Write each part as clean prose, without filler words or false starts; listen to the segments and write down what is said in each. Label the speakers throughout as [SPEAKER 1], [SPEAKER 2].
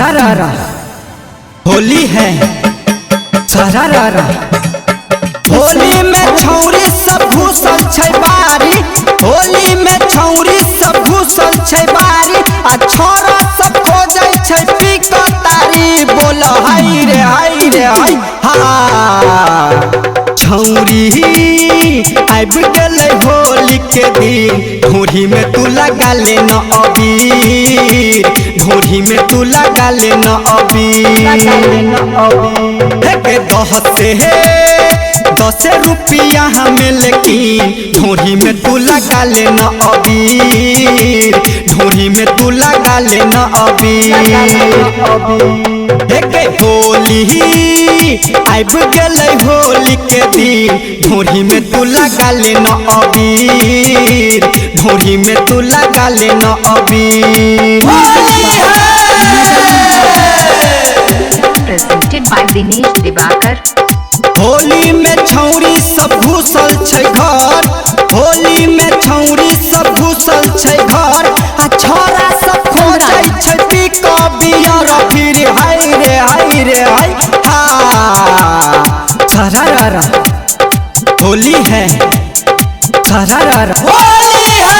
[SPEAKER 1] सरारा होली है सरारा। होली में छौरी सब घुसल छै बारी, होली में छौरी सब घुसल छै बारी, आ छोरा सब खोजै छै पिकतारी। बोल हाय रे हाय रे हाय हा। छौरी आबि गेलै होली के दिन, ढोरी में तू लगा ले न अबीर, ढोरी में तू लगा ले न अबीर। दस रुपया हमें लेकिन ढोरी में तू लगा ले न अबीर, ढोरी में तू लगा ले न अबीर। होली आबि गेलै होली के दिन, ढोरी में तू लगा ले न अबीर, ढोरी में तू लगा ले न अबीर।
[SPEAKER 2] Presented by Dinesh Divakar।
[SPEAKER 1] Holi में छौरी सब घुसल छै घर, होली में छौरी सब घुसल छै घर, आ छोरा सब खोजै छै पिक बियर फिर हाय रे हाय रे हाय हा। सरारा होली है सरारा होली है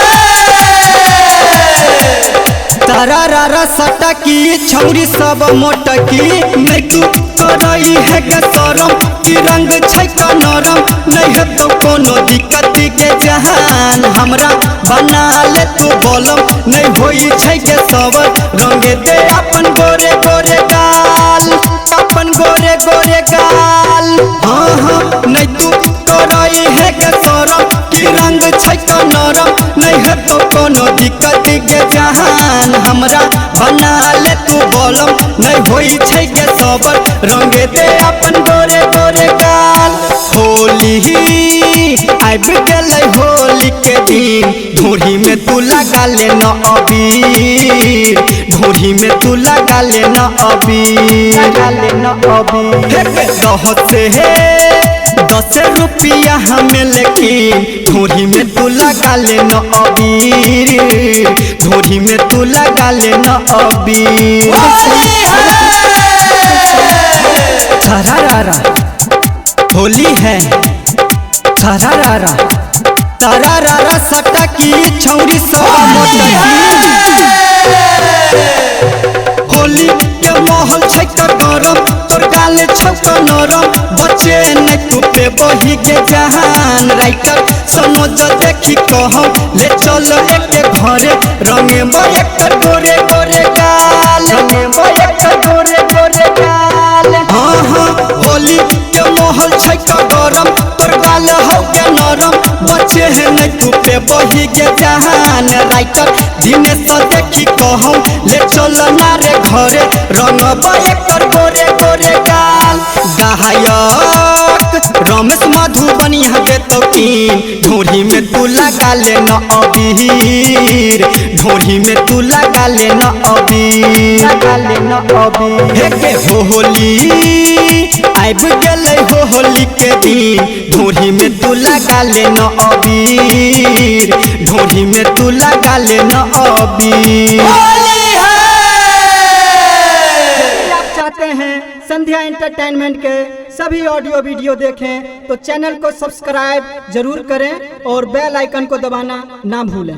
[SPEAKER 1] सरारा। सटकी छौरी सब मोटकी मेकअप करई है के शरम, की रंग छै का नरम, नहीं है तो कोनो दिक्कत के जहान हमरा बना ले तू बोलम। नहीं होई छै के सबर रंगे दे अपन गोरे गोरे गाल, अपन गोरे गोरे गाल। हाँ हाँ नहीं तू करई है के शरम, की रंग छै का नरम, नहीं है तो कोनो दिक्कत के जहान हमरा बना ले तू बोलम। नहीं होई छै के सबर रंगे दे अपन गोरे गोरे गाल। होली आबि गेलै होली के दिन, ढोरी में तू लगा ले न अबीर, ढोरी में तू लगा ले न अबीर, लगा ले न अबीर। दस रुपया हमें लेकिन ढोरी में तू लगा ले न अबीर, ढोरी में तू लगा ले न अबीर। सरारा होली है सरारा सरारा। सटकी छौरी सब मोटकी होली के माहौल छै गरम, तोर गाले छौ नरम, बच्चे नहीं तू पे बही के जहान। राइटर समझ देखी कहूँ ले चल एक घरे रंगे एक गोरे गोरे गाल, रंगे एक गोरे गोरे गाल। हाँ हाँ होली के माहौल छै गरम, तोर गाल हो के नरम, बच्चे है नहीं तू पे बही के जहान। राइटर दिनेश देखी कहूँ ले चल ना रे घरे रंग एक गोरे गोरे गाल। गायक रमेश मधुबनी हबे तो कीन, ढोरी में तू लगा ले न अबीर, ढोरी में तू लगा ले न अबीर, लगा ले न अबीर। हे होली आबि गेलै होली के दिन, ढोरी में तू लगा ले न अबीर, ढोरी में तू लगा ले न अबीर।
[SPEAKER 3] आप चाहते हैं संध्या एंटरटेनमेंट के सभी ऑडियो वीडियो देखें तो चैनल को सब्सक्राइब जरूर करें और बेल आइकन को दबाना ना भूलें।